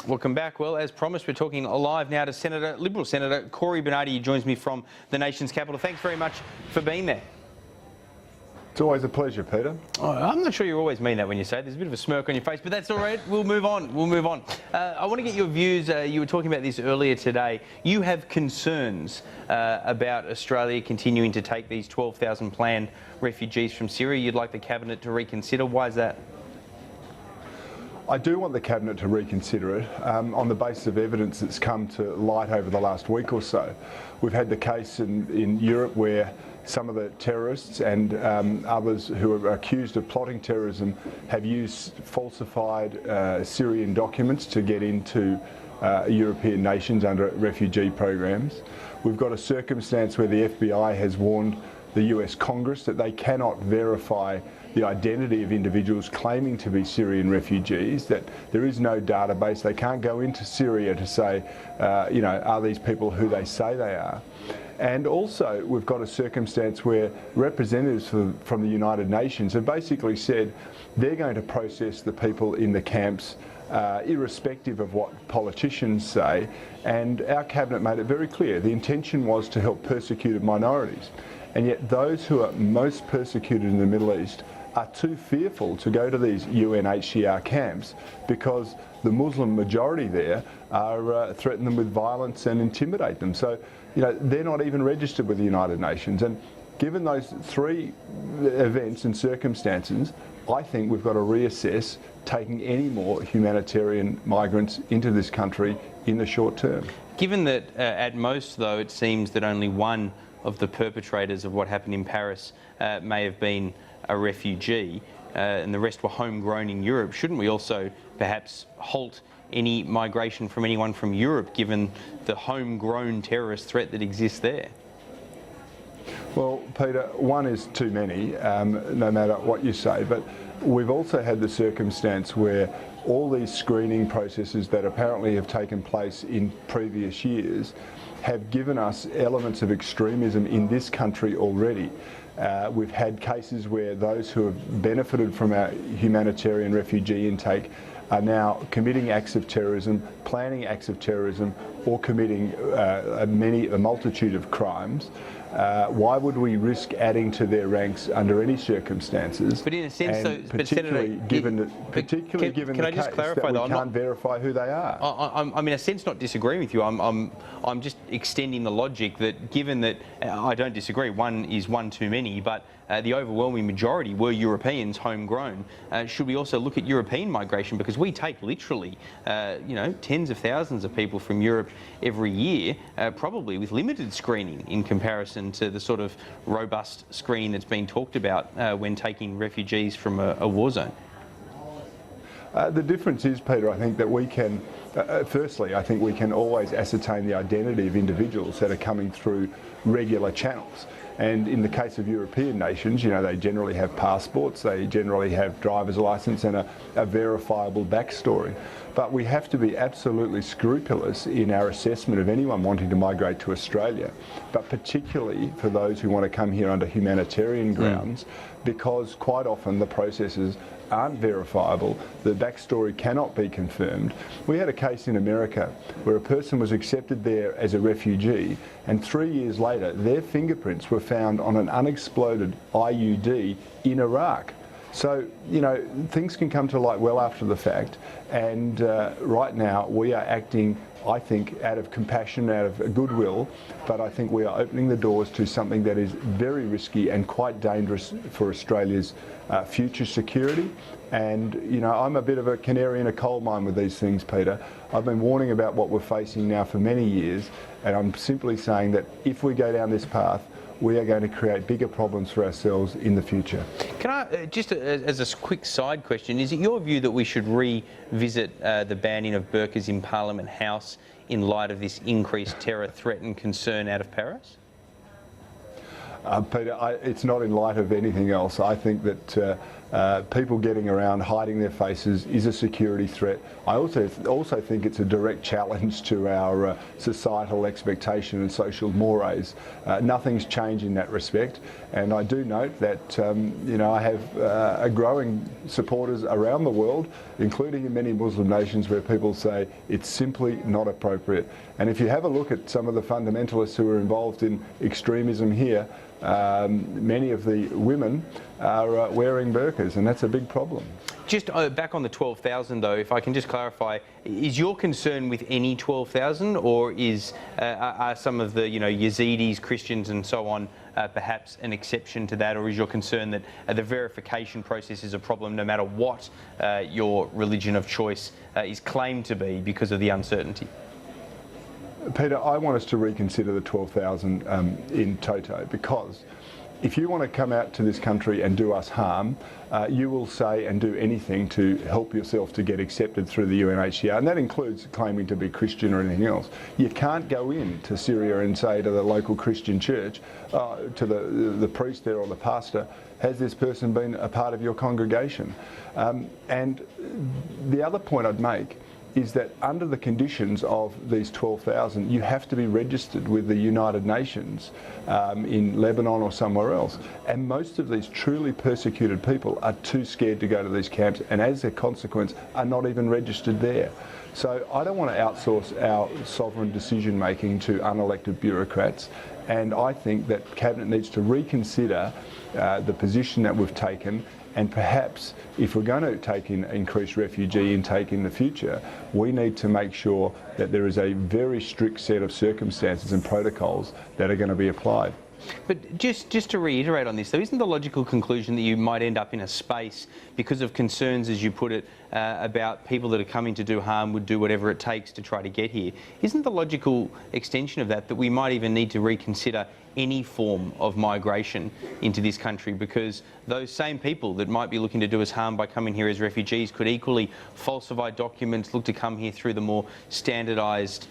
Welcome back. Well, as promised, we're talking live now to Liberal Senator Cory Bernardi. He joins me from the nation's capital. Thanks very much for being there. It's always a pleasure, Peter. Oh, I'm not sure you always mean that when you say it. There's a bit of a smirk on your face, but that's all right. We'll move on. I want to get your views. You were talking about this earlier today. You have concerns about Australia continuing to take these 12,000 planned refugees from Syria. You'd like the Cabinet to reconsider. Why is that? I do want the Cabinet to reconsider it on the basis of evidence that's come to light over the last week or so. We've had the case in Europe where some of the terrorists and others who are accused of plotting terrorism have used falsified Syrian documents to get into European nations under refugee programs. We've got a circumstance where the FBI has warned the US Congress that they cannot verify the identity of individuals claiming to be Syrian refugees, that there is no database. They can't go into Syria to say, are these people who they say they are? And also, we've got a circumstance where representatives from the United Nations have basically said they're going to process the people in the camps irrespective of what politicians say. And our Cabinet made it very clear the intention was to help persecuted minorities. And yet those who are most persecuted in the Middle East are too fearful to go to these UNHCR camps because the Muslim majority there are threaten them with violence and intimidate them. So, they're not even registered with the United Nations. And given those three events and circumstances, I think we've got to reassess taking any more humanitarian migrants into this country in the short term. Given that at most, though, it seems that only one of the perpetrators of what happened in Paris may have been a refugee and the rest were homegrown in Europe, shouldn't we also perhaps halt any migration from anyone from Europe, given the homegrown terrorist threat that exists there? Well, Peter, one is too many, no matter what you say, but we've also had the circumstance where all these screening processes that apparently have taken place in previous years have given us elements of extremism in this country already. We've had cases where those who have benefited from our humanitarian refugee intake are now committing acts of terrorism, planning acts of terrorism, or committing a multitude of crimes. Why would we risk adding to their ranks under any circumstances? But in a sense, and particularly given the case that we can't verify who they are. I'm in a sense not disagreeing with you. I'm just extending the logic that given that I don't disagree, one is one too many, but the overwhelming majority were Europeans, homegrown. Should we also look at European migration, because we take literally, tens of thousands of people from Europe every year, probably with limited screening in comparison to the sort of robust screening that's been talked about when taking refugees from a war zone? The difference is, Peter, I think that we can, firstly, I think we can always ascertain the identity of individuals that are coming through regular channels. And in the case of European nations, they generally have passports, they generally have driver's license and a verifiable backstory. But we have to be absolutely scrupulous in our assessment of anyone wanting to migrate to Australia, but particularly for those who want to come here under humanitarian grounds, because quite often the processes aren't verifiable, the backstory cannot be confirmed. We had a case in America where a person was accepted there as a refugee, and 3 years later their fingerprints were found on an unexploded IUD in Iraq. So, things can come to light well after the fact, and right now we are acting, I think, out of compassion, out of goodwill, but I think we are opening the doors to something that is very risky and quite dangerous for Australia's future security. And, I'm a bit of a canary in a coal mine with these things, Peter. I've been warning about what we're facing now for many years, and I'm simply saying that if we go down this path, we are going to create bigger problems for ourselves in the future. Can I, just as a quick side question, is it your view that we should revisit the banning of burqas in Parliament House in light of this increased terror threat and concern out of Paris? Peter, it's not in light of anything else. I think that People getting around hiding their faces is a security threat. I also think it's a direct challenge to our societal expectation and social mores. Nothing's changed in that respect, and I do note that I have a growing supporters around the world, including in many Muslim nations, where people say it's simply not appropriate. And if you have a look at some of the fundamentalists who are involved in extremism here, many of the women are wearing burqas, and that's a big problem. Just back on the 12,000 though, if I can just clarify, is your concern with any 12,000, or are some of the Yazidis, Christians and so on perhaps an exception to that, or is your concern that the verification process is a problem no matter what your religion of choice is claimed to be because of the uncertainty? Peter, I want us to reconsider the 12,000 in toto, because if you want to come out to this country and do us harm, you will say and do anything to help yourself to get accepted through the UNHCR, and that includes claiming to be Christian or anything else. You can't go into Syria and say to the local Christian church, to the priest there or the pastor, has this person been a part of your congregation? And the other point I'd make is that under the conditions of these 12,000, you have to be registered with the United Nations in Lebanon or somewhere else. And most of these truly persecuted people are too scared to go to these camps, and as a consequence are not even registered there. So I don't want to outsource our sovereign decision making to unelected bureaucrats, and I think that Cabinet needs to reconsider the position that we've taken. And perhaps if we're going to take in increased refugee intake in the future, we need to make sure that there is a very strict set of circumstances and protocols that are going to be applied. But just to reiterate on this, though, isn't the logical conclusion that you might end up in a space because of concerns, as you put it, about people that are coming to do harm would do whatever it takes to try to get here? Isn't the logical extension of that we might even need to reconsider any form of migration into this country, because those same people that might be looking to do us harm by coming here as refugees could equally falsify documents, look to come here through the more standardised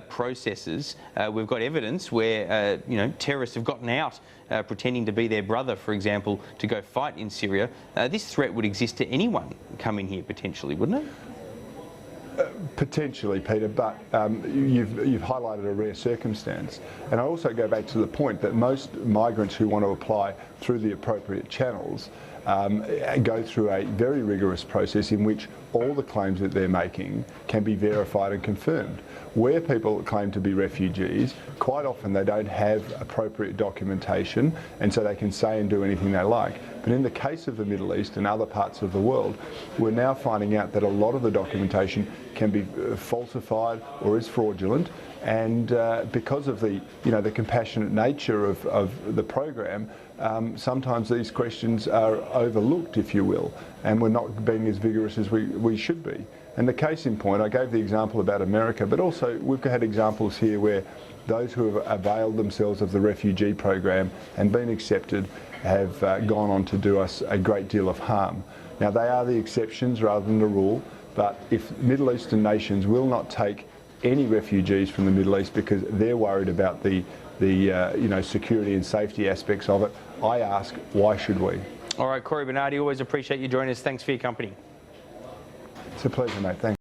processes. We've got evidence where terrorists have gotten out pretending to be their brother, for example, to go fight in Syria. This threat would exist to anyone coming here potentially, wouldn't it? Potentially, Peter, but you've highlighted a rare circumstance. And I also go back to the point that most migrants who want to apply through the appropriate channels go through a very rigorous process in which all the claims that they're making can be verified and confirmed. Where people claim to be refugees, quite often they don't have appropriate documentation, and so they can say and do anything they like. But in the case of the Middle East and other parts of the world, we're now finding out that a lot of the documentation can be falsified or is fraudulent, and because of the compassionate nature of the program, sometimes these questions are overlooked, if you will, and we're not being as vigorous as we should be. And the case in point, I gave the example about America, but also we've had examples here where those who have availed themselves of the refugee program and been accepted have gone on to do us a great deal of harm. Now, they are the exceptions rather than the rule, but if Middle Eastern nations will not take any refugees from the Middle East because they're worried about the security and safety aspects of it, I ask, why should we? All right, Cory Bernardi, always appreciate you joining us. Thanks for your company. It's a pleasure, mate. Thanks.